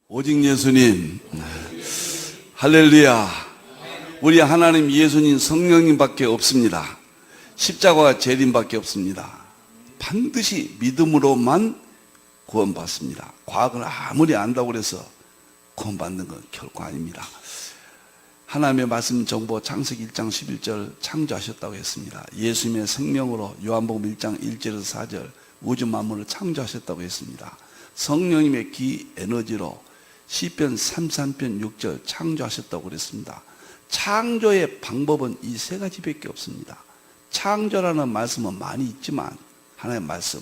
오직 예수님. 할렐루야. 우리 하나님 예수님 성령님밖에 없습니다. 십자가와 재림밖에 없습니다. 반드시 믿음으로만 구원받습니다. 과학을 아무리 안다고 해서 구원받는 건 결코 아닙니다. 하나님의 말씀 정보 창세기 1장 11절 창조하셨다고 했습니다. 예수님의 생명으로 요한복음 1장 1절에서 4절 우주 만물을 창조하셨다고 했습니다. 성령님의 기 에너지로 시편 33편 6절 창조하셨다고 그랬습니다. 창조의 방법은 이 세 가지밖에 없습니다. 창조라는 말씀은 많이 있지만 하나님의 말씀,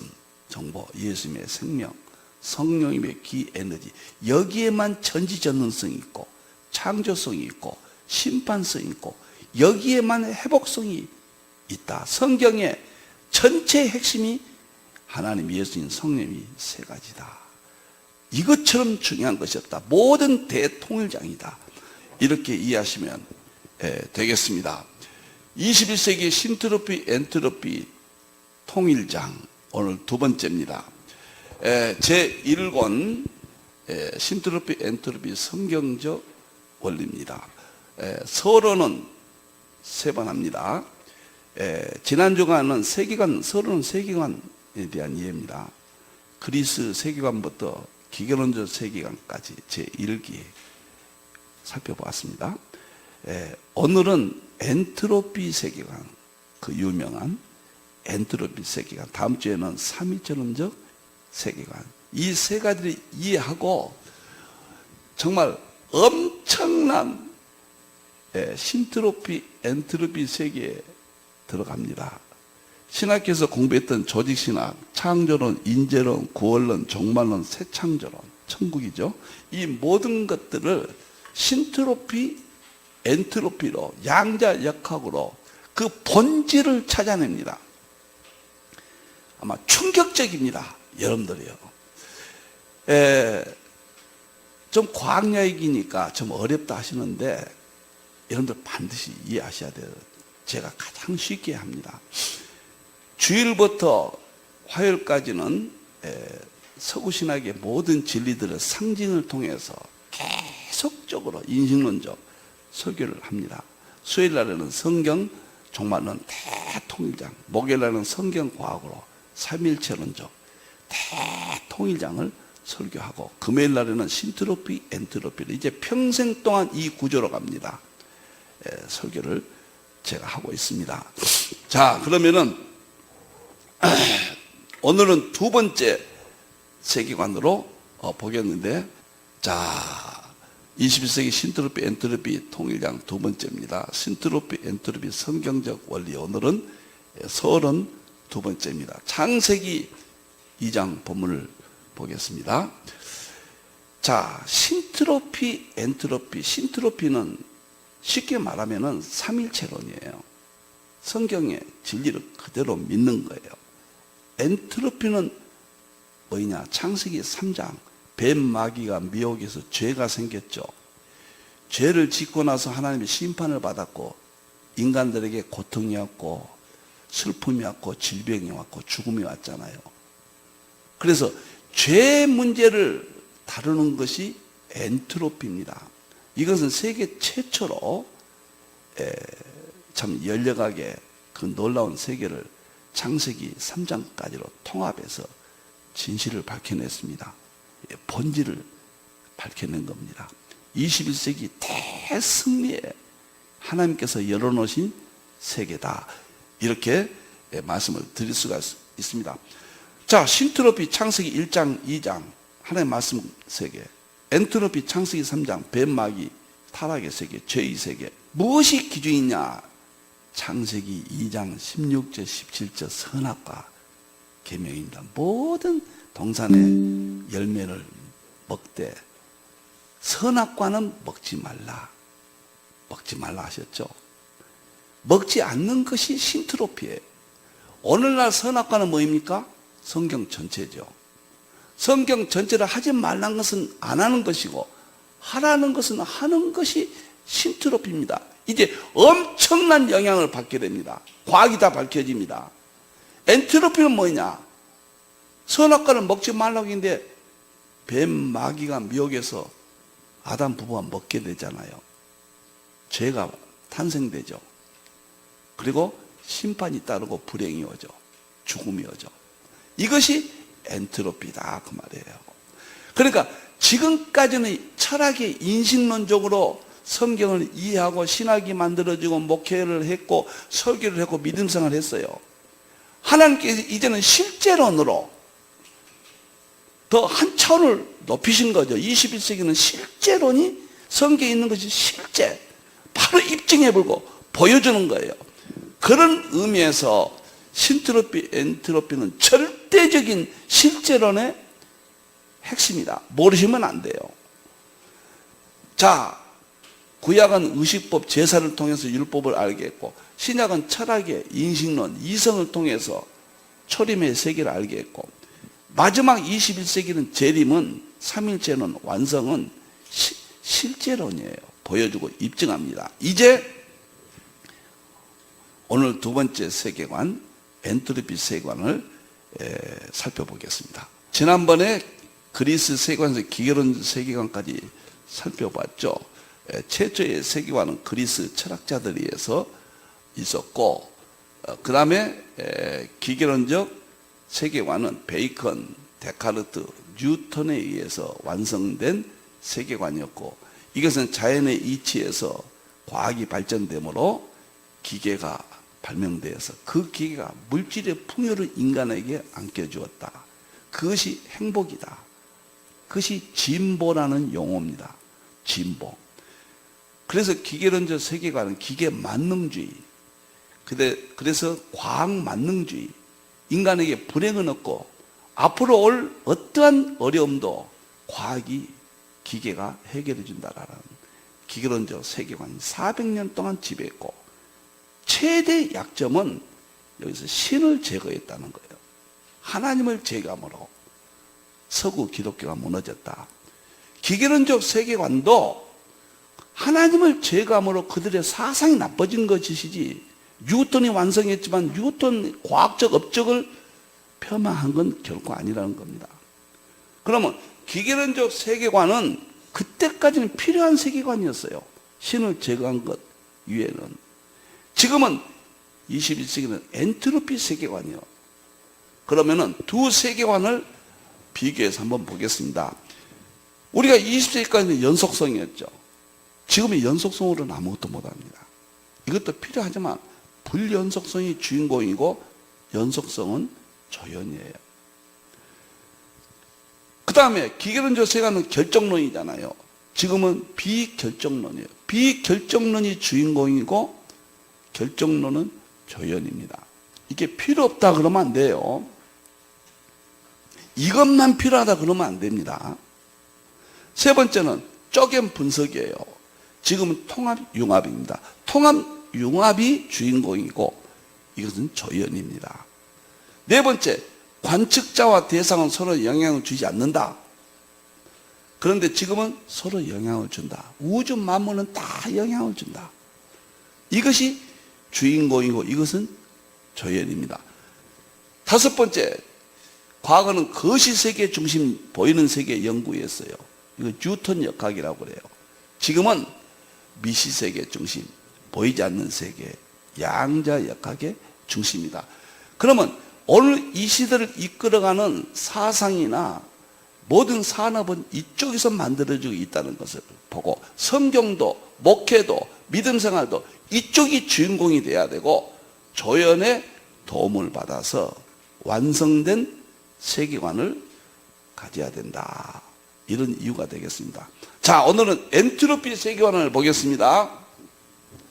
정보, 예수님의 생명, 성령님의 기 에너지, 여기에만 전지전능성이 있고 창조성이 있고 심판성이 있고 여기에만 회복성이 있다. 성경의 전체 핵심이 하나님, 예수님, 성령이 세 가지다. 이것처럼 중요한 것이 없다. 모든 대통일장이다. 이렇게 이해하시면 되겠습니다. 21세기 신트로피 엔트로피 통일장, 오늘 두 번째입니다. 제1권 신트로피 엔트로피 성경적 원리입니다. 서론은 세 번 합니다. 지난 주간은 세계관, 서론은 세계관에 대한 이해입니다. 그리스 세계관부터 기계론적 세계관까지 제1기 살펴보았습니다. 오늘은 엔트로피 세계관, 그 유명한 엔트로피 세계관, 다음 주에는 삼위전론적 세계관, 이 세 가지를 이해하고 정말 엄청난 신트로피 엔트로피 세계에 들어갑니다. 신학교에서 공부했던 조직신학, 창조론, 인재론, 구원론, 종말론, 새창조론, 천국이죠. 이 모든 것들을 신트로피, 엔트로피로 양자역학으로 그 본질을 찾아냅니다. 아마 충격적입니다. 여러분들이요. 좀 과학야익이니까 좀 어렵다 하시는데 여러분들 반드시 이해하셔야 돼요. 제가 가장 쉽게 합니다. 주일부터 화요일까지는 서구신학의 모든 진리들의 상징을 통해서 계속적으로 인식론적 설교를 합니다. 수요일날에는 성경 종말론 대통일장, 목요일날은 성경과학으로 삼일체론적 대통일장을 설교하고, 금요일날에는 신트로피 엔트로피를 이제 평생 동안 이 구조로 갑니다. 설교를 제가 하고 있습니다. 자, 그러면은 오늘은 두 번째 세계관으로 보겠는데, 자, 21세기 신트로피 엔트로피 통일장 두 번째입니다. 신트로피 엔트로피 성경적 원리, 오늘은 서론 두 번째입니다. 창세기 2장 본문을 보겠습니다. 자, 신트로피 엔트로피, 신트로피는 쉽게 말하면 삼일체론이에요. 성경의 진리를 그대로 믿는 거예요. 엔트로피는 뭐냐? 창세기 3장 뱀 마귀가 미혹에서 죄가 생겼죠. 죄를 짓고 나서 하나님의 심판을 받았고 인간들에게 고통이 왔고 슬픔이 왔고 질병이 왔고 죽음이 왔잖아요. 그래서 죄 문제를 다루는 것이 엔트로피입니다. 이것은 세계 최초로 참 열려가게 그 놀라운 세계를 창세기 3장까지로 통합해서 진실을 밝혀냈습니다. 본질을 밝혀낸 겁니다. 21세기 대승리에 하나님께서 열어놓으신 세계다, 이렇게 말씀을 드릴 수가 있습니다. 자, 신트로피 창세기 1장 2장 하나님의 말씀 세계, 엔트로피 창세기 3장 뱀마귀 타락의 세계, 죄의 세계, 무엇이 기준이냐? 창세기 2장 16절 17절 선악과 계명입니다. 모든 동산의 열매를 먹되 선악과는 먹지 말라, 먹지 말라 하셨죠. 먹지 않는 것이 신트로피예요. 오늘날 선악과는 뭐입니까? 성경 전체죠. 성경 전체를 하지 말라는 것은 안 하는 것이고 하라는 것은 하는 것이 신트로피입니다. 이제 엄청난 영향을 받게 됩니다. 과학이 다 밝혀집니다. 엔트로피는 뭐냐? 선악과를 먹지 말라고 했는데 뱀, 마귀가 미혹해서 아담 부부가 먹게 되잖아요. 죄가 탄생되죠. 그리고 심판이 따르고 불행이 오죠. 죽음이 오죠. 이것이 엔트로피다 그 말이에요. 그러니까 지금까지는 철학의 인식론적으로 성경을 이해하고 신학이 만들어지고 목회를 했고 설교를 했고 믿음생활을 했어요. 하나님께서 이제는 실제론으로 더 한 차원을 높이신 거죠. 21세기는 실제론이 성경에 있는 것이 실제 바로 입증해보고 보여주는 거예요. 그런 의미에서 신트로피, 엔트로피는 절대적인 실제론의 핵심이다. 모르시면 안 돼요. 자, 구약은 의식법, 제사를 통해서 율법을 알게 했고, 신약은 철학의 인식론, 이성을 통해서 초림의 세계를 알게 했고, 마지막 21세기는 재림은, 삼일체는, 완성은 실제론이에요. 보여주고 입증합니다. 이제 오늘 두 번째 세계관, 엔트로피 세계관을 살펴보겠습니다. 지난번에 그리스 세계관에서 기계론 세계관까지 살펴봤죠. 최초의 세계관은 그리스 철학자들에 의해서 있었고, 그 다음에 기계론적 세계관은 베이컨, 데카르트, 뉴턴에 의해서 완성된 세계관이었고, 이것은 자연의 이치에서 과학이 발전되므로 기계가 발명되어서 그 기계가 물질의 풍요를 인간에게 안겨주었다. 그것이 행복이다. 그것이 진보라는 용어입니다. 진보. 그래서 기계론적 세계관은 기계 만능주의, 그래서 과학 만능주의, 인간에게 불행은 없고 앞으로 올 어떠한 어려움도 과학이, 기계가 해결해 준다라는 기계론적 세계관이 400년 동안 지배했고, 최대 약점은 여기서 신을 제거했다는 거예요. 하나님을 제거함으로 서구 기독교가 무너졌다. 기계론적 세계관도 하나님을 제거함으로 그들의 사상이 나빠진 것이지, 뉴턴이 완성했지만 뉴턴 과학적 업적을 폄하한 건 결코 아니라는 겁니다. 그러면 기계론적 세계관은 그때까지는 필요한 세계관이었어요. 신을 제거한 것 이외에는. 지금은 21세기는 엔트로피 세계관이요. 그러면은 두 세계관을 비교해서 한번 보겠습니다. 우리가 20세기까지는 연속성이었죠. 지금의 연속성으로는 아무것도 못합니다. 이것도 필요하지만 불연속성이 주인공이고 연속성은 조연이에요. 그 다음에 기계론적 세계관은 결정론이잖아요. 지금은 비결정론이에요. 비결정론이 주인공이고 결정론은 조연입니다. 이게 필요 없다 그러면 안 돼요. 이것만 필요하다 그러면 안 됩니다. 세 번째는 쪼갠 분석이에요. 지금은 통합융합입니다. 통합융합이 주인공이고 이것은 조연입니다. 네 번째, 관측자와 대상은 서로 영향을 주지 않는다. 그런데 지금은 서로 영향을 준다. 우주 만물은 다 영향을 준다. 이것이 주인공이고 이것은 조연입니다. 다섯 번째, 과거는 거시세계 중심 보이는 세계 연구였어요. 이거 뉴턴 역학이라고 그래요. 지금은 미시세계 중심, 보이지 않는 세계, 양자 역학의 중심이다. 그러면 오늘 이 시대를 이끌어가는 사상이나 모든 산업은 이쪽에서 만들어지고 있다는 것을 보고, 성경도 목회도 믿음생활도 이쪽이 주인공이 돼야 되고, 조연의 도움을 받아서 완성된 세계관을 가져야 된다. 이런 이유가 되겠습니다. 자, 오늘은 엔트로피 세계관을 보겠습니다.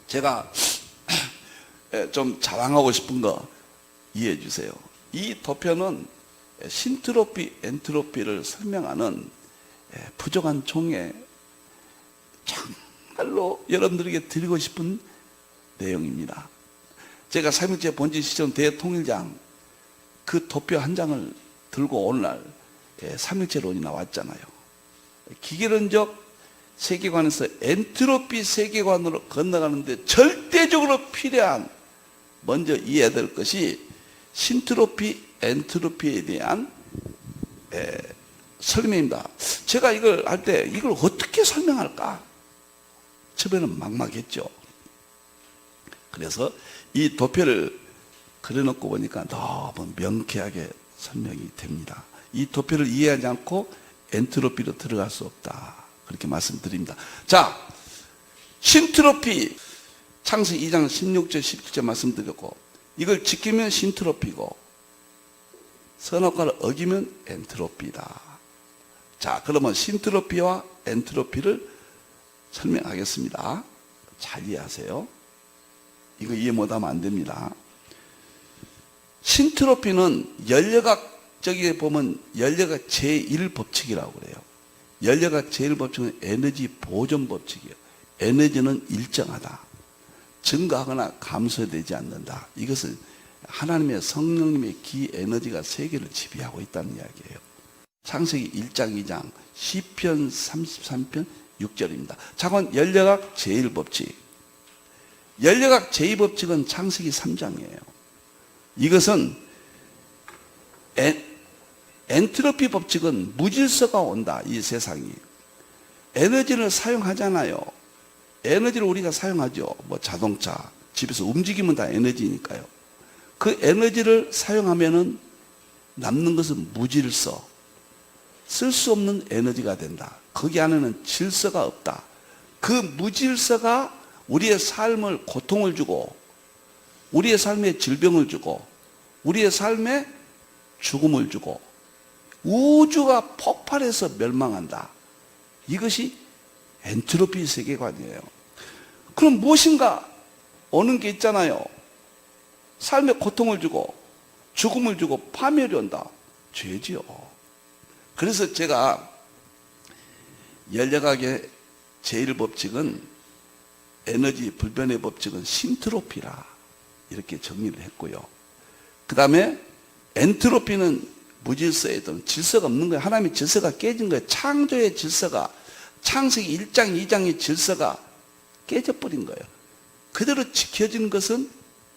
제가 좀 자랑하고 싶은 거 이해해 주세요. 이 도표는 신트로피, 엔트로피를 설명하는 부족한 종에 정말로 여러분들에게 드리고 싶은 내용입니다. 제가 삼일째 본질시점 대통일장 그 도표 한 장을 들고 오늘날 삼일체론이 나왔잖아요. 기계론적 세계관에서 엔트로피 세계관으로 건너가는데 절대적으로 필요한, 먼저 이해해야 될 것이 신트로피, 엔트로피에 대한 설명입니다. 제가 이걸 할 때 이걸 어떻게 설명할까? 처음에는 막막했죠. 그래서 이 도표를 그려놓고 보니까 너무 명쾌하게 설명이 됩니다. 이 도표를 이해하지 않고 엔트로피로 들어갈 수 없다. 그렇게 말씀드립니다. 자, 신트로피 창세기 2장 16절 17절 말씀드렸고, 이걸 지키면 신트로피고 선악과를 어기면 엔트로피다. 자, 그러면 신트로피와 엔트로피를 설명하겠습니다. 잘 이해하세요. 이거 이해 못하면 안 됩니다. 신트로피는 연력학적에 보면 연력학 제1법칙이라고 그래요. 연력학 제1법칙은 에너지 보존 법칙이에요. 에너지는 일정하다. 증가하거나 감소되지 않는다. 이것은 하나님의 성령님의 기 에너지가 세계를 지배하고 있다는 이야기예요. 창세기 1장 2장 시편 33편 6절입니다. 자건 연력학 제1법칙. 연력학 제2법칙은 창세기 3장이에요. 이것은 엔트로피 법칙은 무질서가 온다. 이 세상이 에너지를 사용하잖아요. 에너지를 우리가 사용하죠. 뭐 자동차, 집에서 움직이면 다 에너지니까요. 그 에너지를 사용하면은 남는 것은 무질서, 쓸 수 없는 에너지가 된다. 거기 안에는 질서가 없다. 그 무질서가 우리의 삶을 고통을 주고, 우리의 삶에 질병을 주고, 우리의 삶에 죽음을 주고, 우주가 폭발해서 멸망한다. 이것이 엔트로피 세계관이에요. 그럼 무엇인가 오는 게 있잖아요. 삶에 고통을 주고 죽음을 주고 파멸이 온다. 죄지요. 그래서 제가 연력학의 제1법칙은 에너지 불변의 법칙은 신트로피라 이렇게 정리를 했고요. 그 다음에 엔트로피는 무질서에 있던 질서가 없는 거예요. 하나님의 질서가 깨진 거예요. 창조의 질서가, 창세기 1장 2장의 질서가 깨져버린 거예요. 그대로 지켜진 것은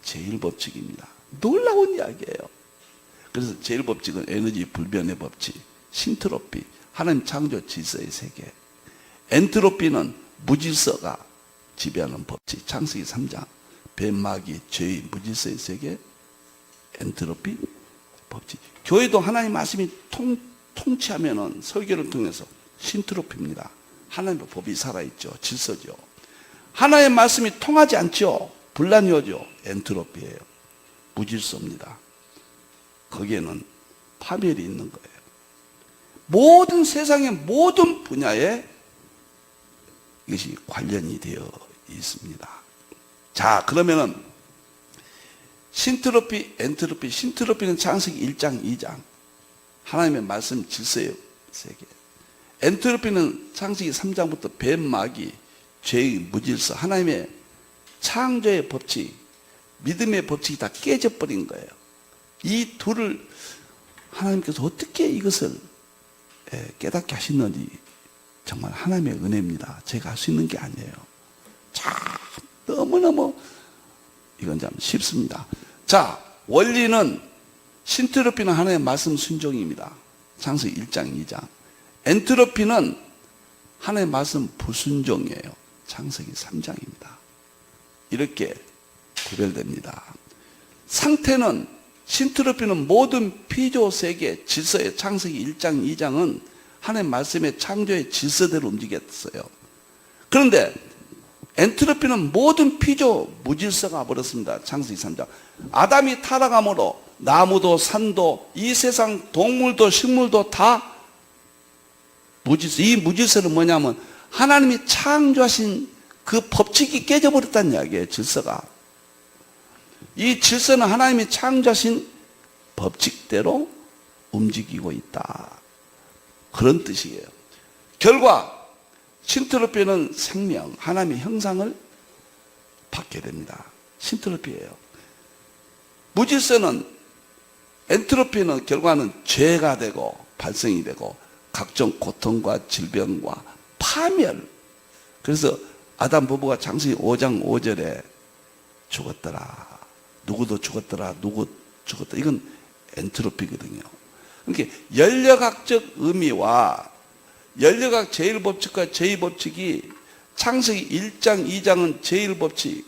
제1법칙입니다. 놀라운 이야기예요. 그래서 제1법칙은 에너지 불변의 법칙, 신트로피, 하나님 창조 질서의 세계. 엔트로피는 무질서가 지배하는 법칙, 창세기 3장, 뱀마귀, 죄의 무질서의 세계, 엔트로피 법칙. 교회도 하나님 말씀이 통치하면은 설교를 통해서 신트로피입니다. 하나님의 법이 살아있죠. 질서죠. 하나님의 말씀이 통하지 않죠. 분란이 오죠. 엔트로피예요. 무질서입니다. 거기에는 파멸이 있는 거예요. 모든 세상의 모든 분야에 이것이 관련이 되어 있습니다. 자, 그러면은 신트로피, 엔트로피. 신트로피는 창세기 1장, 2장. 하나님의 말씀 질서의 세계. 엔트로피는 창세기 3장부터 뱀, 마귀, 죄의 무질서, 하나님의 창조의 법칙, 믿음의 법칙이 다 깨져버린 거예요. 이 둘을 하나님께서 어떻게 이것을 깨닫게 하시는지 정말 하나님의 은혜입니다. 제가 할 수 있는 게 아니에요. 참 너무너무 이건 참 쉽습니다. 자, 원리는 신트로피는 하나님의 말씀 순종입니다. 창세기 1장 2장. 엔트로피는 하나님의 말씀 불순종이에요. 창세기 3장입니다. 이렇게 구별됩니다. 상태는 신트로피는 모든 피조 세계 질서의 창세기 1장 2장은 하나님의 말씀의 창조의 질서대로 움직였어요. 그런데 엔트로피는 모든 피조 무질서가 버렸습니다. 창세기 3장. 아담이 타락함으로 나무도 산도 이 세상 동물도 식물도 다 무질서. 이 무질서는 뭐냐면 하나님이 창조하신 그 법칙이 깨져버렸다는 이야기예요. 질서가. 이 질서는 하나님이 창조하신 법칙대로 움직이고 있다. 그런 뜻이에요. 결과 신트로피는 생명, 하나님의 형상을 받게 됩니다. 신트로피예요. 무질서는, 엔트로피는 결과는 죄가 되고 발생이 되고 각종 고통과 질병과 파멸. 그래서 아담 부부가 창세기 5장 5절에 죽었더라. 누구도 죽었더라. 누구 죽었더라. 이건 엔트로피거든요. 그러니까 연력학적 의미와 연력학 제1법칙과 제2법칙이 창세기 1장, 2장은 제1법칙,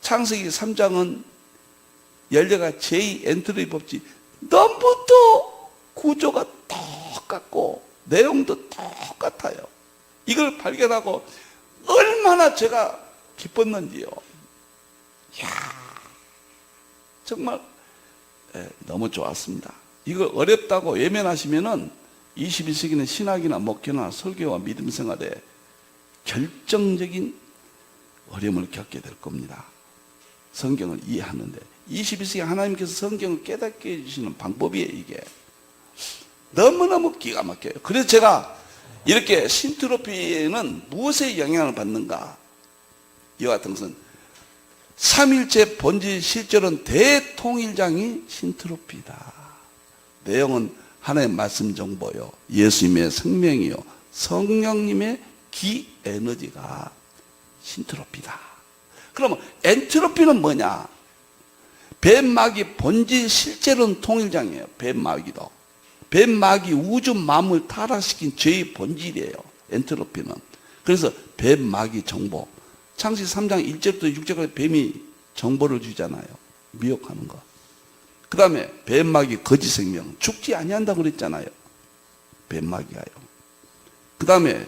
창세기 3장은 연력학 제2 엔트로피 법칙. 너무도 구조가 똑같고 내용도 똑같아요. 이걸 발견하고 얼마나 제가 기뻤는지요. 이야, 정말 너무 좋았습니다. 이거 어렵다고 외면하시면은 21세기는 신학이나 목회나 설교와 믿음 생활에 결정적인 어려움을 겪게 될 겁니다. 성경을 이해하는데 21세기 하나님께서 성경을 깨닫게 해주시는 방법이에요. 이게 너무너무 기가 막혀요. 그래서 제가 이렇게 신트로피는 무엇에 영향을 받는가, 이와 같은 것은 삼일체 본질 실제로는 대통일장이 신트로피다. 내용은 하나님의 말씀 정보요, 예수님의 생명이요, 성령님의 기 에너지가 신트로피다. 그러면 엔트로피는 뭐냐? 뱀막이 본질 실제로는 통일장이에요. 뱀마귀도. 뱀마귀 우주 만물 타락시킨 죄의 본질이에요. 엔트로피는. 그래서 뱀마귀 정보. 창세기 3장 1절부터 6절까지 뱀이 정보를 주잖아요. 미혹하는 거. 그 다음에 뱀마귀 거짓 생명. 죽지 아니한다고 그랬잖아요. 뱀마귀가요. 그 다음에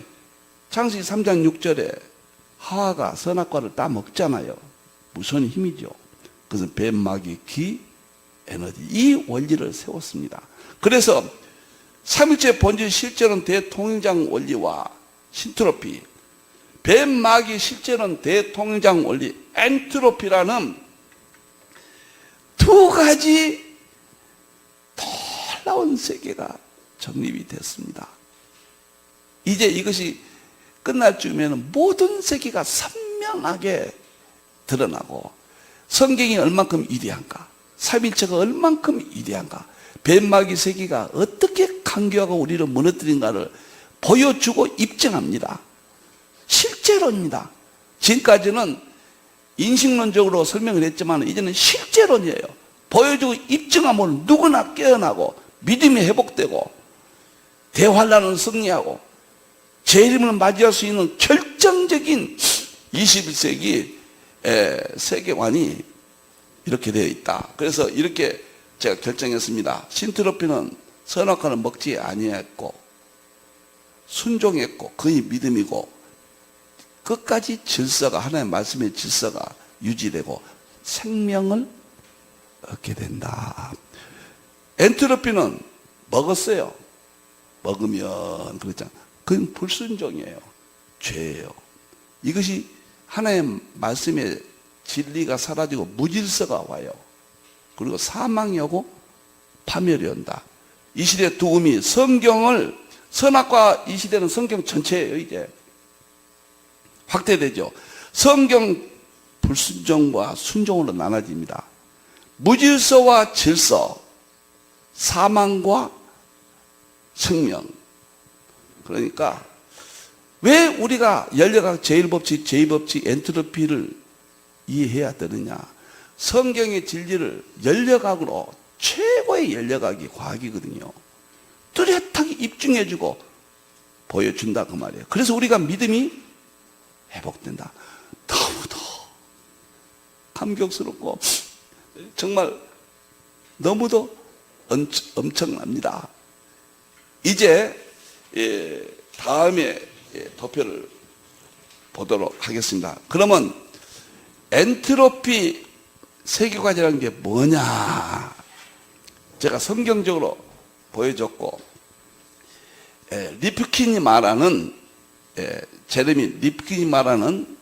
창세기 3장 6절에 하와가 선악과를 따먹잖아요. 무서운 힘이죠. 그래서 뱀마귀 기 에너지, 이 원리를 세웠습니다. 그래서 삼일체 본질 실제로는 대통일장 원리와 신트로피, 뱀마귀 실제로는 대통일장 원리, 엔트로피라는 두 가지 놀라운 세계가 정립이 됐습니다. 이제 이것이 끝날 즈음에는 모든 세계가 선명하게 드러나고 성경이 얼만큼 위대한가, 삼일체가 얼만큼 위대한가, 뱀마귀 세계가 어떻게 강교하고 우리를 무너뜨린가를 보여주고 입증합니다. 실제로입니다. 지금까지는 인식론적으로 설명을 했지만 이제는 실제론이에요. 보여주고 입증하면 누구나 깨어나고 믿음이 회복되고 대환란을 승리하고 재림을 맞이할 수 있는 결정적인 21세기 세계관이 이렇게 되어 있다. 그래서 이렇게 제가 결정했습니다. 신트로피는 선악과를 먹지 아니했고 순종했고 그의 믿음이고 끝까지 질서가, 하나님의 말씀의 질서가 유지되고 생명을 얻게 된다. 엔트로피는 먹었어요. 먹으면 그렇잖아요. 그건 불순종이에요. 죄예요. 이것이 하나님의 말씀의 진리가 사라지고 무질서가 와요. 그리고 사망이 오고 파멸이 온다. 이 시대의 도움이 성경을, 선악과, 이 시대는 성경 전체예요. 이제 확대되죠. 성경 불순종과 순종으로 나눠집니다. 무질서와 질서, 사망과 생명. 그러니까 왜 우리가 연력학 제1법칙, 제2법칙, 엔트로피를 이해해야 되느냐? 성경의 진리를 연력학으로, 최고의 연력학이 과학이거든요. 뚜렷하게 입증해주고 보여준다 그 말이에요. 그래서 우리가 믿음이 회복된다. 너무도 감격스럽고 정말 너무도 엄청납니다. 이제 다음에 도표를 보도록 하겠습니다. 그러면 엔트로피 세계관이라는 게 뭐냐? 제가 성경적으로 보여줬고, 리프킨이 말하는, 제레미 리프킨이 말하는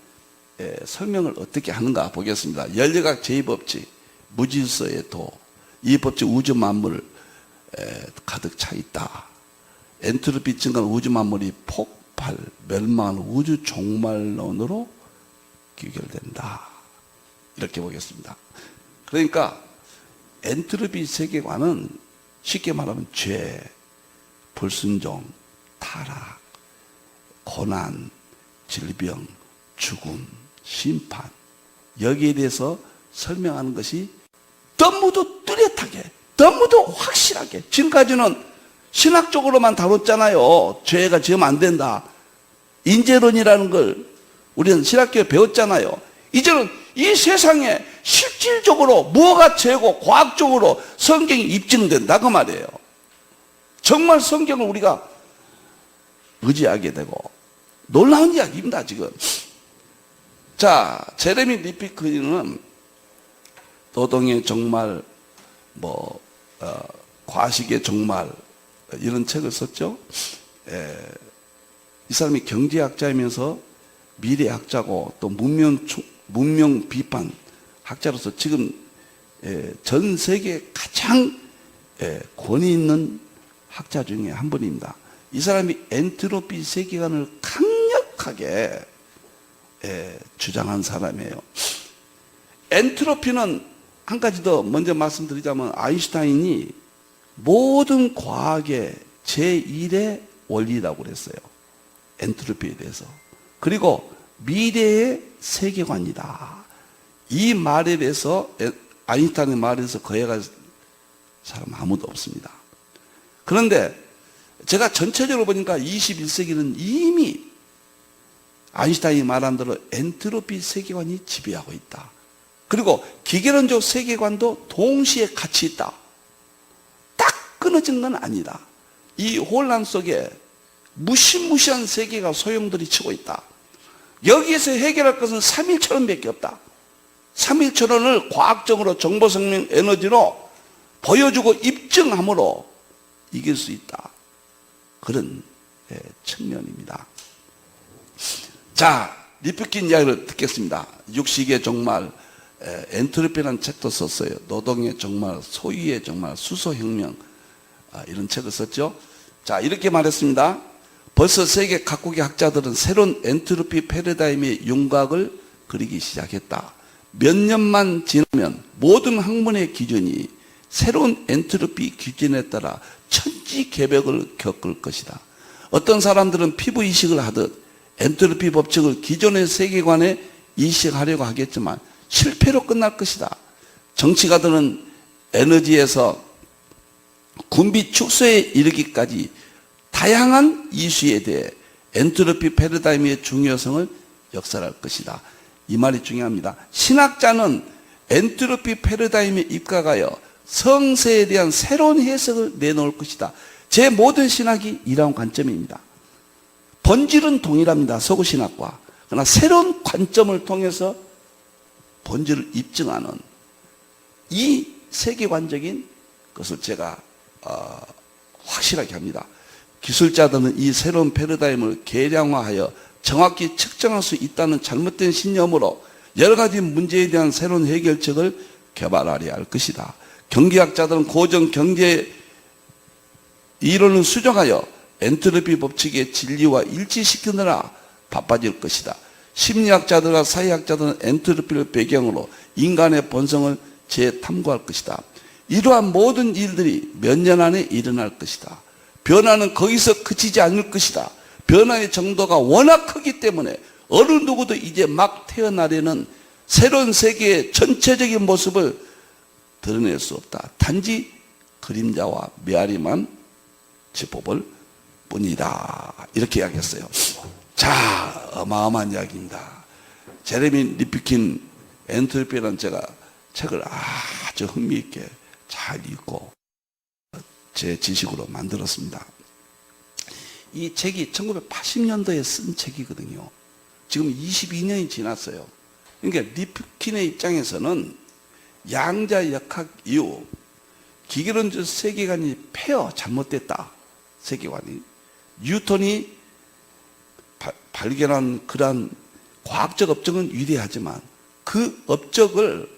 설명을 어떻게 하는가 보겠습니다. 연력학 제2법칙, 무질서의 도, 이 법칙 우주 만물 가득 차 있다. 엔트로피 증가는 우주 만물이 폭발, 멸망하는 우주 종말론으로 귀결된다. 이렇게 보겠습니다. 그러니까 엔트로피 세계관은 쉽게 말하면 죄, 불순종, 타락, 고난, 질병, 죽음, 심판, 여기에 대해서 설명하는 것이 너무도 뚜렷하게, 너무도 확실하게, 지금까지는 신학적으로만 다뤘잖아요. 죄가 지으면 안 된다. 인재론이라는 걸 우리는 신학교에 배웠잖아요. 이제는 이 세상에 실질적으로 뭐가 죄고 과학적으로 성경이 입증된다 그 말이에요. 정말 성경을 우리가 의지하게 되고 놀라운 이야기입니다 지금. 자, 제레미 리피크는 노동의 종말, 과식의 종말 이런 책을 썼죠. 이 사람이 경제학자이면서 미래학자고 또 문명 비판 학자로서 지금 전 세계 가장 권위 있는 학자 중에 한 분입니다. 이 사람이 엔트로피 세계관을 강력하게 주장한 사람이에요. 엔트로피는 한 가지 더 먼저 말씀드리자면 아인슈타인이 모든 과학의 제1의 원리라고 그랬어요. 엔트로피에 대해서. 그리고 미래의 세계관이다. 이 말에 대해서 아인슈타인의 말에 대해서 거해갈 사람 아무도 없습니다. 그런데 제가 전체적으로 보니까 21세기는 이미 아인슈타인이 말한 대로 엔트로피 세계관이 지배하고 있다. 그리고 기계론적 세계관도 동시에 같이 있다. 딱 끊어진 건 아니다. 이 혼란 속에 무시무시한 세계가 소용돌이 치고 있다. 여기에서 해결할 것은 3일천원밖에 없다. 3일천원을 과학적으로 정보생명 에너지로 보여주고 입증함으로 이길 수 있다. 그런 측면입니다. 자, 리프킨 이야기를 듣겠습니다. 육식의 종말, 엔트로피라는 책도 썼어요. 노동의 종말, 소유의 종말, 수소혁명 이런 책을 썼죠. 자, 이렇게 말했습니다. 벌써 세계 각국의 학자들은 새로운 엔트로피 패러다임의 윤곽을 그리기 시작했다. 몇 년만 지나면 모든 학문의 기준이 새로운 엔트로피 기준에 따라 천지개벽을 겪을 것이다. 어떤 사람들은 피부 이식을 하듯 엔트로피 법칙을 기존의 세계관에 이식하려고 하겠지만 실패로 끝날 것이다. 정치가들은 에너지에서 군비 축소에 이르기까지 다양한 이슈에 대해 엔트로피 패러다임의 중요성을 역설할 것이다. 이 말이 중요합니다. 신학자는 엔트로피 패러다임에 입각하여 성세에 대한 새로운 해석을 내놓을 것이다. 제 모든 신학이 이러한 관점입니다. 본질은 동일합니다. 서구신학과. 그러나 새로운 관점을 통해서 본질을 입증하는 이 세계관적인 것을 제가 확실하게 합니다. 기술자들은 이 새로운 패러다임을 계량화하여 정확히 측정할 수 있다는 잘못된 신념으로 여러 가지 문제에 대한 새로운 해결책을 개발하려 할 것이다. 경제학자들은 고정 경제 이론을 수정하여 엔트로피 법칙의 진리와 일치시키느라 바빠질 것이다. 심리학자들과 사회학자들은 엔트로피를 배경으로 인간의 본성을 재탐구할 것이다. 이러한 모든 일들이 몇 년 안에 일어날 것이다. 변화는 거기서 그치지 않을 것이다. 변화의 정도가 워낙 크기 때문에 어느 누구도 이제 막 태어나려는 새로운 세계의 전체적인 모습을 드러낼 수 없다. 단지 그림자와 메아리만 짚어볼 뿐이다. 이렇게 이야기했어요. 자, 어마어마한 이야기입니다. 제레미 리피킨 엔트로피라는 제가 책을 아주 흥미있게 잘 읽고 제 지식으로 만들었습니다. 이 책이 1980년도에 쓴 책이거든요. 지금 22년이 지났어요. 그러니까 리프킨의 입장에서는 양자 역학 이후 기계론적 세계관이 잘못됐다. 세계관이. 뉴턴이 발견한 그러한 과학적 업적은 위대하지만 그 업적을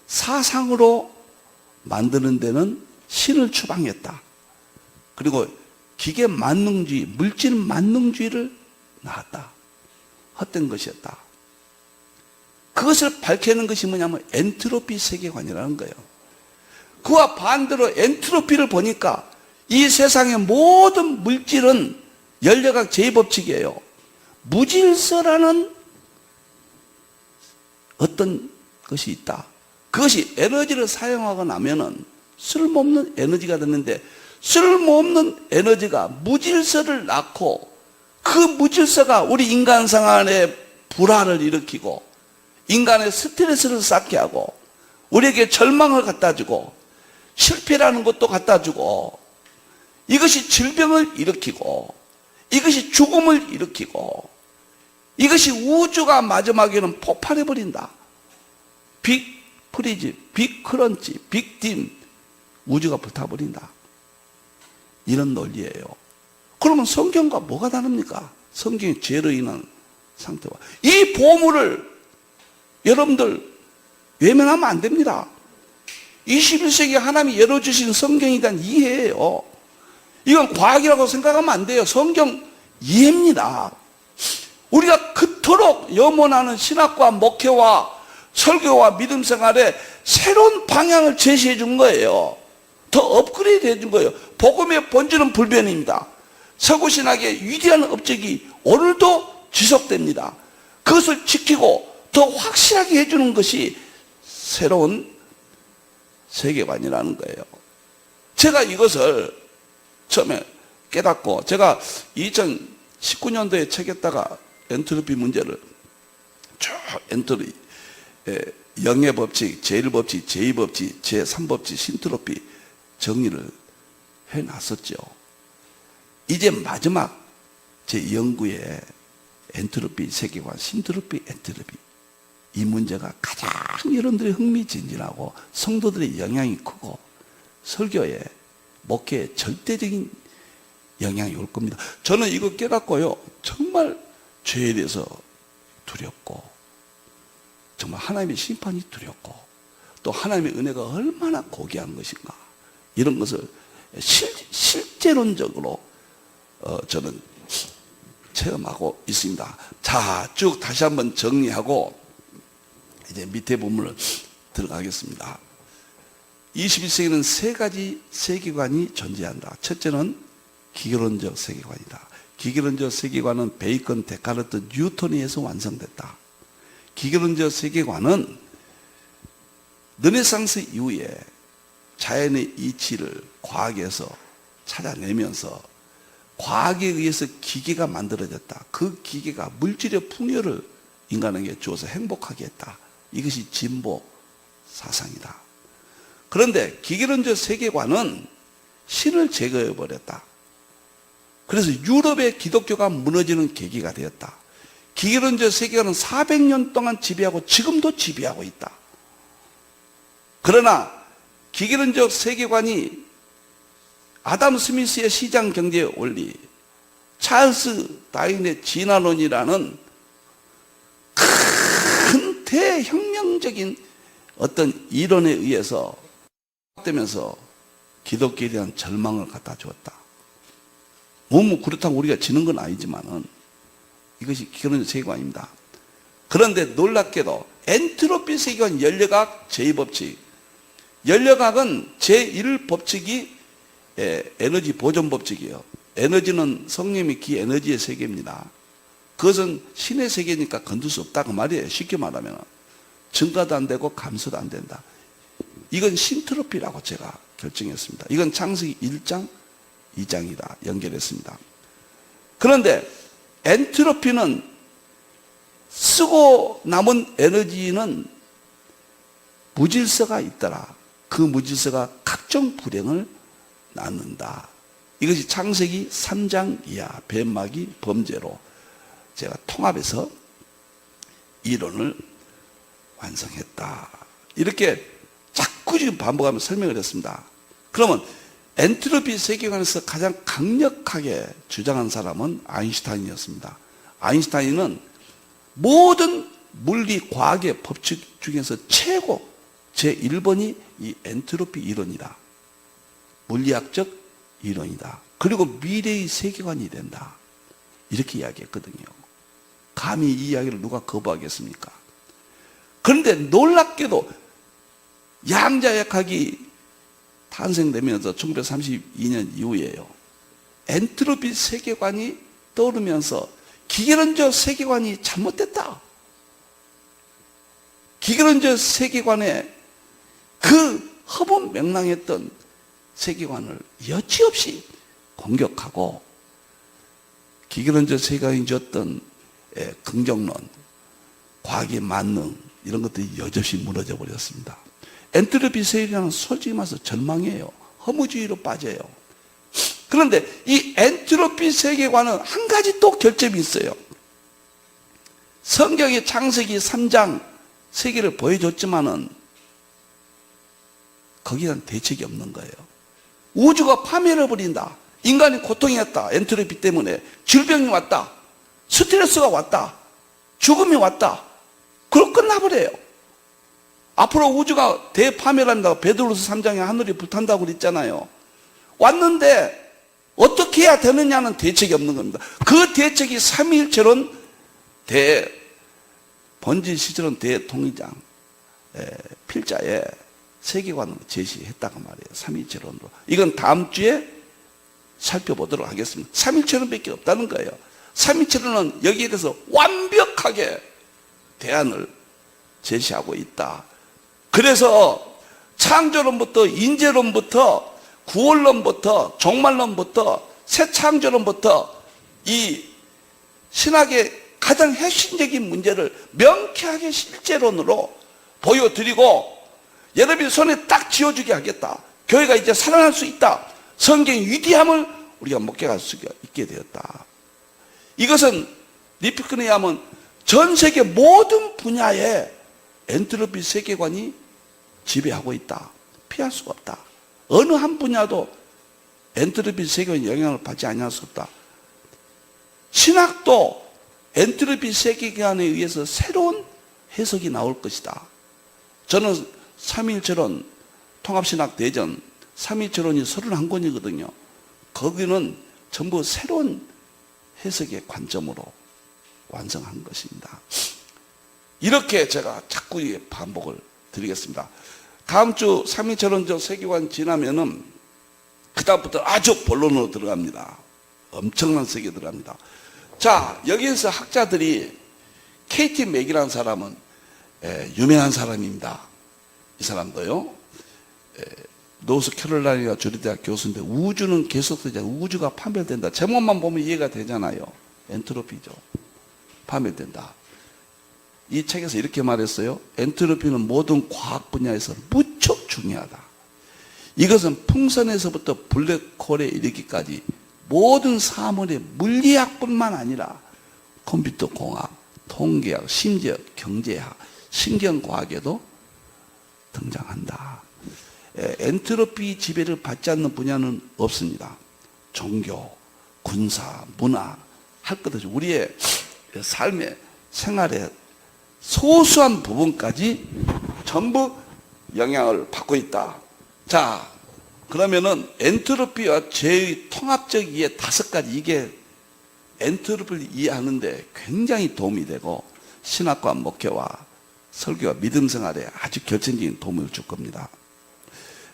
사상으로 만드는 데는 신을 추방했다. 그리고 기계 만능주의, 물질 만능주의를 낳았다. 헛된 것이었다. 그것을 밝혀내는 것이 뭐냐면 엔트로피 세계관이라는 거예요. 그와 반대로 엔트로피를 보니까 이 세상의 모든 물질은 열역학 제2법칙이에요. 무질서라는 어떤 것이 있다. 그것이 에너지를 사용하고 나면은 쓸모없는 에너지가 됐는데 쓸모없는 에너지가 무질서를 낳고 그 무질서가 우리 인간상 안에 불화를 일으키고 인간의 스트레스를 쌓게 하고 우리에게 절망을 갖다 주고 실패라는 것도 갖다 주고 이것이 질병을 일으키고 이것이 죽음을 일으키고 이것이 우주가 마지막에는 폭발해 버린다. 빅 프리즈, 빅 크런치, 빅 딤, 우주가 불타버린다. 이런 논리예요. 그러면 성경과 뭐가 다릅니까? 성경이 죄로 인한 상태와 이 보물을 여러분들 외면하면 안 됩니다. 21세기 하나님이 열어주신 성경에 대한 이해예요. 이건 과학이라고 생각하면 안 돼요. 성경 이해입니다. 우리가 그토록 염원하는 신학과 목회와 설교와 믿음 생활에 새로운 방향을 제시해 준 거예요. 더 업그레이드 해 준 거예요. 복음의 본질은 불변입니다. 서구신학의 위대한 업적이 오늘도 지속됩니다. 그것을 지키고 더 확실하게 해주는 것이 새로운 세계관이라는 거예요. 제가 이것을 처음에 깨닫고 제가 2019년도에 책에다가 엔트로피 문제를 쭉 엔트로피 영의 법칙, 제1법칙, 제2법칙, 제3법칙, 신트로피 정리를 해놨었죠. 이제 마지막 제 연구에 엔트로피 세계관, 신트로피, 엔트로피 이 문제가 가장 여러분들의 흥미진진하고 성도들의 영향이 크고 설교에 목회에 절대적인 영향이 올 겁니다. 저는 이거 깨닫고요 정말 죄에 대해서 두렵고 정말 하나님의 심판이 두렵고 또 하나님의 은혜가 얼마나 고귀한 것인가 이런 것을 실제론적으로 저는 체험하고 있습니다. 자, 쭉 다시 한번 정리하고 이제 밑에 부분을 들어가겠습니다. 21세기는 세 가지 세계관이 존재한다. 첫째는 기계론적 세계관이다. 기계론적 세계관은 베이컨, 데카르트, 뉴턴에 의해서 완성됐다. 기계론적 세계관은 르네상스 이후에 자연의 이치를 과학에서 찾아내면서 과학에 의해서 기계가 만들어졌다. 그 기계가 물질의 풍요를 인간에게 주어서 행복하게 했다. 이것이 진보 사상이다. 그런데 기계론적 세계관은 신을 제거해버렸다. 그래서 유럽의 기독교가 무너지는 계기가 되었다. 기계론적 세계관은 400년 동안 지배하고 지금도 지배하고 있다. 그러나 기계론적 세계관이 아담 스미스의 시장 경제의 원리, 찰스 다윈의 진화론이라는 큰 대혁명적인 어떤 이론에 의해서 되면서 기독교에 대한 절망을 갖다 주었다. 뭐 그렇다고 우리가 지는 건 아니지만은 이것이 기계론적 세계관입니다. 그런데 놀랍게도 엔트로피 세계관 연력학 제2법칙, 연력학은 제1법칙이 에너지 보존 법칙이에요. 에너지는 성령의 기 에너지의 세계입니다. 그것은 신의 세계니까 건들 수 없다 그 말이에요. 쉽게 말하면 증가도 안 되고 감소도 안 된다. 이건 신트로피라고 제가 결정했습니다. 이건 창세기 1장 2장이다 연결했습니다. 그런데 엔트로피는 쓰고 남은 에너지는 무질서가 있더라. 그 무질서가 각종 불행을 낳는다. 이것이 창세기 3장 이하 뱀막이 범죄로 제가 통합해서 이론을 완성했다. 이렇게 자꾸 지금 반복하면서 설명을 했습니다. 그러면 엔트로피 세계관에서 가장 강력하게 주장한 사람은 아인슈타인이었습니다. 아인슈타인은 모든 물리 과학의 법칙 중에서 최고 제1번이 이 엔트로피 이론이다. 물리학적 이론이다. 그리고 미래의 세계관이 된다. 이렇게 이야기했거든요. 감히 이 이야기를 누가 거부하겠습니까? 그런데 놀랍게도 양자역학이 탄생되면서 1932년 이후에요. 엔트로피 세계관이 떠오르면서 기계론적 세계관이 잘못됐다. 기계론적 세계관에 그 허무맹랑했던 세계관을 여지없이 공격하고 기계론적 세계관이 줬던 긍정론, 과학의 만능 이런 것들이 여지없이 무너져 버렸습니다. 엔트로피 세계관은 솔직히 말해서 절망이에요. 허무주의로 빠져요. 그런데 이 엔트로피 세계관은 한 가지 또 결점이 있어요. 성경의 창세기 3장 세계를 보여줬지만은 거기에는 대책이 없는 거예요. 우주가 파멸해 버린다. 인간이 고통이었다. 엔트로피 때문에 질병이 왔다. 스트레스가 왔다. 죽음이 왔다. 그럼 끝나버려요. 앞으로 우주가 대파멸한다고 베드로서 3장에 하늘이 불탄다고 그랬잖아요. 왔는데 어떻게 해야 되느냐는 대책이 없는 겁니다. 그 대책이 삼위일체론 번지 시절은 대통의장 필자에 세계관으로 제시했다고 말이에요. 삼위일체론으로. 이건 다음 주에 살펴보도록 하겠습니다. 삼위일체론밖에 없다는 거예요. 삼위일체론은 여기에 대해서 완벽하게 대안을 제시하고 있다. 그래서 창조론부터 인재론부터 구원론부터 종말론부터 새창조론부터 이 신학의 가장 핵심적인 문제를 명쾌하게 실제론으로 보여드리고 여러분이 손에 딱 쥐어주게 하겠다. 교회가 이제 살아날 수 있다. 성경의 위대함을 우리가 목격할 수 있게 되었다. 이것은 리피큰에 의하면 전 세계 모든 분야에 엔트로피 세계관이 지배하고 있다. 피할 수가 없다. 어느 한 분야도 엔트로피 세계관의 영향을 받지 않을 수 없다. 신학도 엔트로피 세계관에 의해서 새로운 해석이 나올 것이다. 저는 삼위일체론, 통합신학 대전, 삼위일체론이 31권이거든요. 거기는 전부 새로운 해석의 관점으로 완성한 것입니다. 이렇게 제가 자꾸 반복을 드리겠습니다. 다음 주 삼위일체론적 세계관 지나면은 그다음부터 아주 본론으로 들어갑니다. 엄청난 세계 들어갑니다. 자, 여기에서 학자들이 KT 맥이라는 사람은 유명한 사람입니다. 이 사람도요. 노스캐롤라이나 주리대학 교수인데 우주는 계속되자 우주가 파멸된다. 제목만 보면 이해가 되잖아요. 엔트로피죠. 파멸된다. 이 책에서 이렇게 말했어요. 엔트로피는 모든 과학 분야에서 무척 중요하다. 이것은 풍선에서부터 블랙홀에 이르기까지 모든 사물의 물리학뿐만 아니라 컴퓨터 공학, 통계학, 심지어 경제학, 신경과학에도 등장한다. 엔트로피 지배를 받지 않는 분야는 없습니다. 종교, 군사, 문화 할 것 없이 우리의 삶의 생활의 소소한 부분까지 전부 영향을 받고 있다. 자, 그러면은 엔트로피와 죄의 통합적 이해 5가지, 이게 엔트로피를 이해하는데 굉장히 도움이 되고 신학과 목회와 설교와 믿음 생활에 아주 결정적인 도움을 줄 겁니다.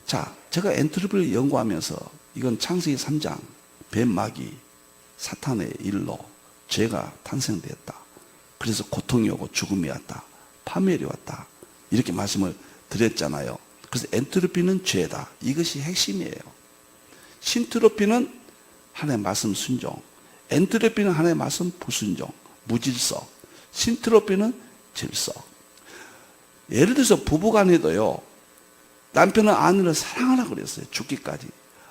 자, 제가 엔트로피를 연구하면서 이건 창세기 3장 뱀마귀 사탄의 일로 죄가 탄생되었다. 그래서 고통이 오고 죽음이 왔다. 파멸이 왔다. 이렇게 말씀을 드렸잖아요. 그래서 엔트로피는 죄다. 이것이 핵심이에요. 신트로피는 하나님의 말씀 순종. 엔트로피는 하나님의 말씀 불순종. 무질서. 신트로피는 질서. 예를 들어서 부부간에도요. 남편은 아내를 사랑하라고 그랬어요. 죽기까지.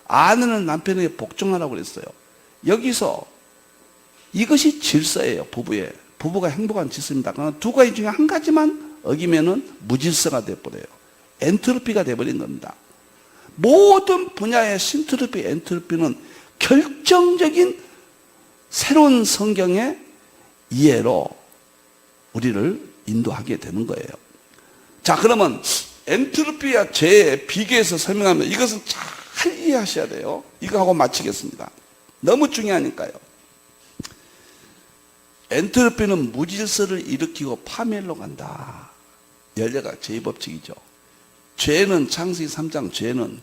아내는 남편에게 복종하라고 그랬어요. 여기서 이것이 질서예요. 부부가 행복한 질서입니다. 그러나 두 가지 중에 한 가지만 어기면은 무질서가 되어버려요. 엔트로피가 되어버린 겁니다. 모든 분야의 신트로피, 엔트로피는 결정적인 새로운 성경의 이해로 우리를 인도하게 되는 거예요. 자, 그러면 엔트로피와 죄의 비교해서 설명하면 이것은 잘 이해하셔야 돼요. 이거 하고 마치겠습니다. 너무 중요하니까요. 엔트로피는 무질서를 일으키고 파멸로 간다. 열려가 죄의 법칙이죠. 죄는 창세기 3장 죄는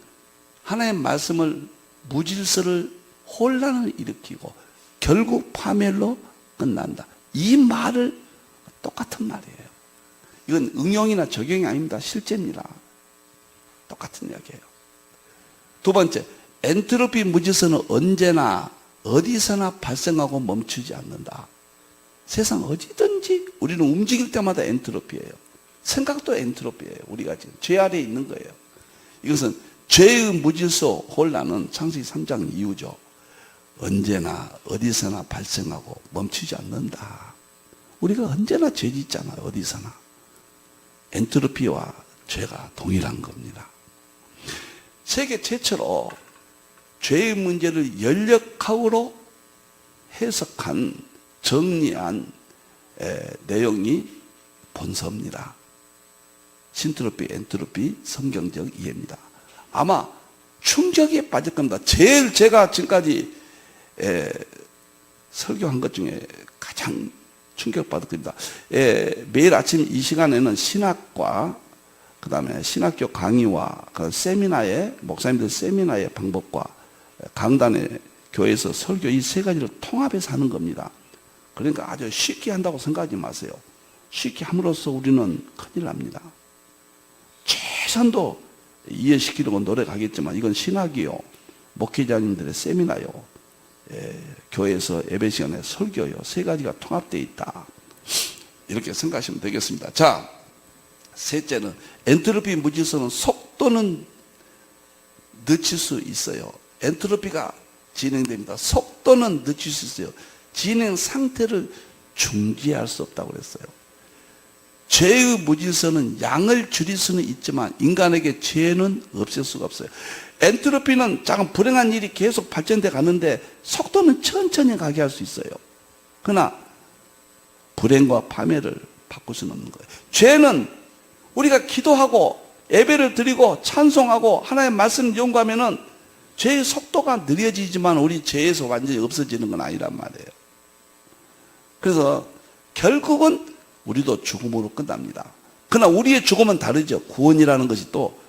하나님의 말씀을 무질서를 혼란을 일으키고 결국 파멸로 끝난다. 이 말을 똑같은 말이에요. 이건 응용이나 적용이 아닙니다. 실제입니다. 똑같은 이야기예요. 두 번째, 엔트로피 무질서는 언제나 어디서나 발생하고 멈추지 않는다. 세상 어디든지 우리는 움직일 때마다 엔트로피예요. 생각도 엔트로피예요. 우리가 지금 죄 아래에 있는 거예요. 이것은 죄의 무질서 혼란은 창세기 3장 이유죠. 언제나 어디서나 발생하고 멈추지 않는다. 우리가 언제나 죄 짓잖아요. 어디서나. 엔트로피와 죄가 동일한 겁니다. 세계 최초로 죄의 문제를 연력학으로 해석한 정리한 내용이 본서입니다. 신트로피, 엔트로피 성경적 이해입니다. 아마 충격에 빠질 겁니다. 제일 제가 지금까지 설교한 것 중에 가장 충격받을 겁니다. 매일 아침 이 시간에는 신학과 그 다음에 신학교 강의와 그 세미나의 목사님들 세미나의 방법과 강단의 교회에서 설교 이 세 가지를 통합해서 하는 겁니다. 그러니까 아주 쉽게 한다고 생각하지 마세요. 쉽게 함으로써 우리는 큰일 납니다. 최선도 이해시키려고 노력하겠지만 이건 신학이요, 목회자님들의 세미나요, 교회에서 예배 시간에 설교요, 세 가지가 통합되어 있다. 이렇게 생각하시면 되겠습니다. 자, 셋째는 엔트로피 무질서는 속도는 늦출 수 있어요. 엔트로피가 진행됩니다. 속도는 늦출 수 있어요. 진행 상태를 중지할 수 없다고 그랬어요. 죄의 무질서는 양을 줄일 수는 있지만 인간에게 죄는 없앨 수가 없어요. 엔트로피는 작은 불행한 일이 계속 발전돼 가는데 속도는 천천히 가게 할 수 있어요. 그러나 불행과 파멸을 바꿀 수는 없는 거예요. 죄는 우리가 기도하고 예배를 드리고 찬송하고 하나님의 말씀을 연구하면은 죄의 속도가 느려지지만 우리 죄에서 완전히 없어지는 건 아니란 말이에요. 그래서 결국은 우리도 죽음으로 끝납니다. 그러나 우리의 죽음은 다르죠. 구원이라는 것이 또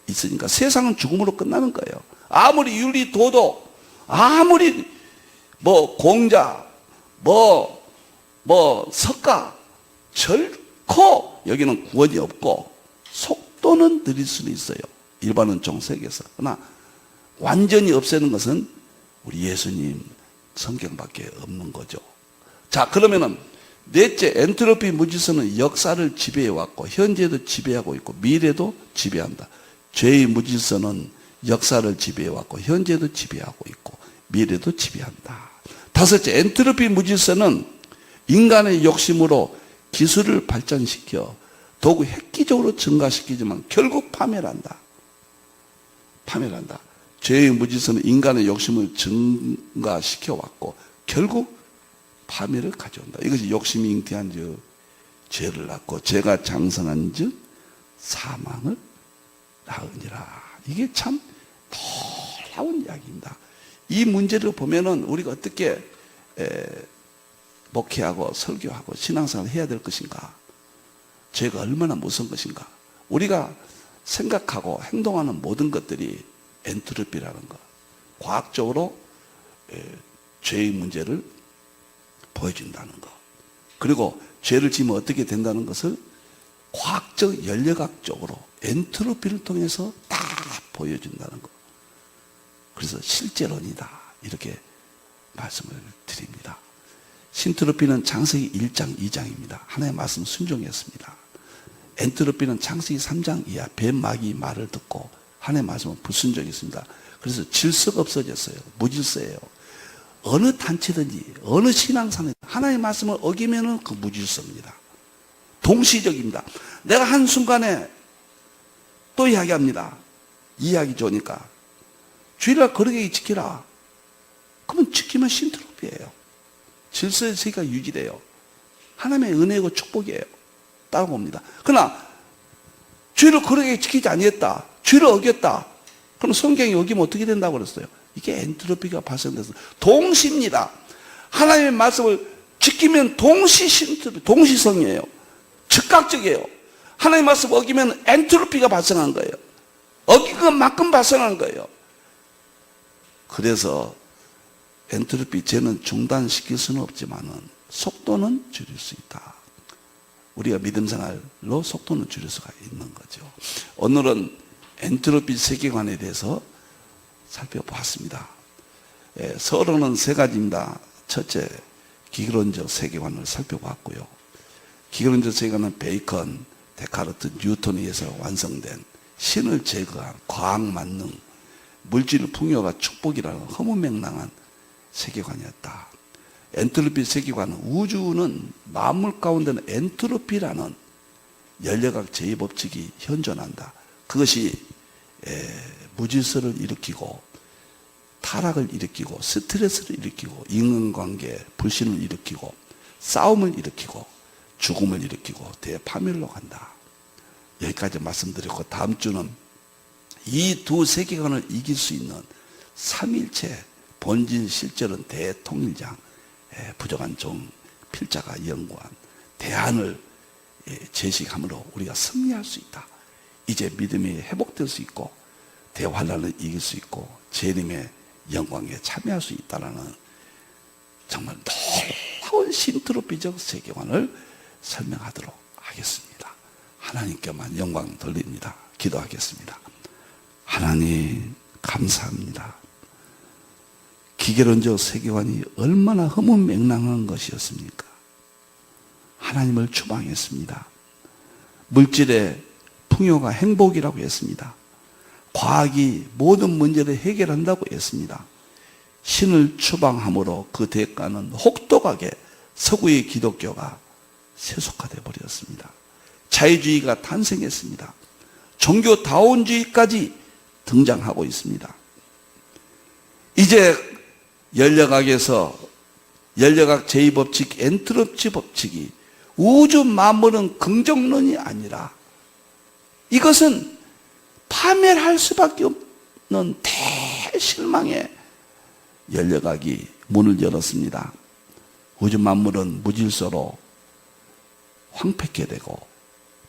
있으니까 세상은 죽음으로 끝나는 거예요. 아무리 윤리 도덕, 아무리 공자, 석가, 결코 여기는 구원이 없고 속도는 느릴 수는 있어요. 일반은 종색에서. 그러나 완전히 없애는 것은 우리 예수님 성경밖에 없는 거죠. 자, 그러면은 넷째, 엔트로피 무질서는 역사를 지배해왔고 현재도 지배하고 있고 미래도 지배한다. 죄의 무질서는 역사를 지배해왔고 현재도 지배하고 있고 미래도 지배한다. 다섯째, 엔트로피 무질서는 인간의 욕심으로 기술을 발전시켜 더욱 획기적으로 증가시키지만 결국 파멸한다. 파멸한다. 죄의 무질서는 인간의 욕심을 증가시켜왔고 결국 파멸을 가져온다. 이것이 욕심이 잉태한 즉 죄를 낳고 죄가 장성한 즉 사망을 낳으니라. 이게 참 놀라운 이야기입니다. 이 문제를 보면은 우리가 어떻게 목회하고 설교하고 신앙생활을 해야 될 것인가, 죄가 얼마나 무서운 것인가, 우리가 생각하고 행동하는 모든 것들이 엔트로피라는 것, 과학적으로 죄의 문제를 보여준다는 것, 그리고 죄를 지으면 어떻게 된다는 것을 과학적 연력학적으로 엔트로피를 통해서 다 보여준다는 것. 그래서 실제론이다 이렇게 말씀을 드립니다. 신트로피는 창세기 1장 2장입니다. 하나님의 말씀 순종했습니다. 엔트로피는 창세기 3장 이하 뱀 마귀 말을 듣고 하나님의 말씀은 불순종했습니다. 그래서 질서가 없어졌어요. 무질서예요. 어느 단체든지 어느 신앙사는 하나님의 말씀을 어기면은 그 무질서입니다. 동시적입니다. 내가 한순간에 또 이야기합니다. 이야기 좋으니까 주일날 거룩하게 지키라. 그러면 지키면 신트로피예요. 질서의 세계가 유지돼요. 하나님의 은혜고 축복이에요. 따라옵니다. 그러나 주일을 거룩하게 지키지 아니했다, 주일을 어겼다, 그럼 성경이 어기면 어떻게 된다고 그랬어요? 이게 엔트로피가 발생돼서 동시입니다. 하나님의 말씀을 지키면 동시 신트로피, 동시성이에요. 즉각적이에요. 하나님의 말씀을 어기면 엔트로피가 발생한 거예요. 어긴 것만큼 발생한 거예요. 그래서 엔트로피 죄는 중단시킬 수는 없지만은 속도는 줄일 수 있다. 우리가 믿음 생활로 속도는 줄일 수가 있는 거죠. 오늘은 엔트로피 세계관에 대해서 살펴보았습니다. 서론은 세 가지입니다. 첫째, 기계론적 세계관을 살펴보았고요. 기계론적 세계관은 베이컨, 데카르트, 뉴턴에 의해서 완성된 신을 제거한 과학 만능, 물질 풍요가 축복이라는 허무맹랑한 세계관이었다. 엔트로피 세계관은 우주는 만물 가운데는 엔트로피라는 연력학 제2법칙이 현존한다. 그것이 무질서를 일으키고 타락을 일으키고 스트레스를 일으키고 인간관계 불신을 일으키고 싸움을 일으키고 죽음을 일으키고 대파멸로 간다. 여기까지 말씀드렸고 다음 주는 이 두 세계관을 이길 수 있는 삼일체 본질 실제는 대통일장 부족한 종 필자가 연구한 대안을 제시함으로 우리가 승리할 수 있다. 이제 믿음이 회복될 수 있고 대환란을 이길 수 있고 재림의 영광에 참여할 수 있다는 정말 놀라운 신트로피적 세계관을 설명하도록 하겠습니다. 하나님께만 영광 돌립니다. 기도하겠습니다. 하나님 감사합니다. 기계론적 세계관이 얼마나 허무맹랑한 것이었습니까? 하나님을 추방했습니다. 물질의 풍요가 행복이라고 했습니다. 과학이 모든 문제를 해결한다고 했습니다. 신을 추방함으로 그 대가는 혹독하게 서구의 기독교가 세속화되어 버렸습니다. 자유주의가 탄생했습니다. 종교다원주의까지 등장하고 있습니다. 이제 연력학에서 연력학 제2법칙 엔트로피 법칙이 우주 만물은 긍정론이 아니라 이것은 파멸할 수밖에 없는 대실망의 연력학이 문을 열었습니다. 우주 만물은 무질서로 황폐케 되고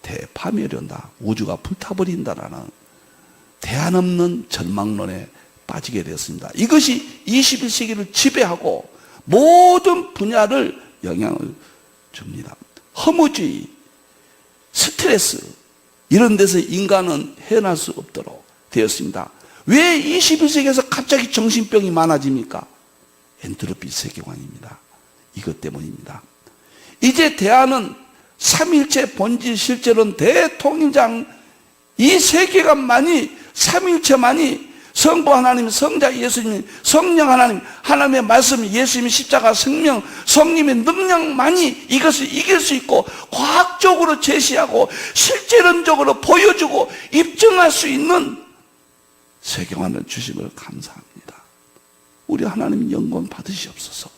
대파멸이 온다. 우주가 불타버린다라는 대안 없는 절망론에 빠지게 되었습니다. 이것이 21세기를 지배하고 모든 분야를 영향을 줍니다. 허무주의, 스트레스 이런 데서 인간은 헤어날 수 없도록 되었습니다. 왜 21세기에서 갑자기 정신병이 많아집니까? 엔트로피 세계관입니다. 이것 때문입니다. 이제 대안은 삼일체 본질 실제론 대통일장 이 세계관만이 삼일체만이 성부 하나님, 성자 예수님, 성령 하나님, 하나님의 말씀, 예수님의 십자가, 성령, 성님의 능력만이 이것을 이길 수 있고 과학적으로 제시하고 실제론적으로 보여주고 입증할 수 있는 세계관을 주심을 감사합니다. 우리 하나님 영광 받으시옵소서.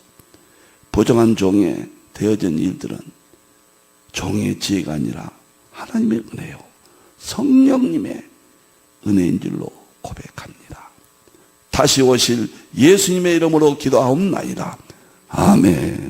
부정한 종에 되어진 일들은 종의 지혜가 아니라 하나님의 은혜요 성령님의 은혜인 줄로 고백합니다. 다시 오실 예수님의 이름으로 기도하옵나이다. 아멘.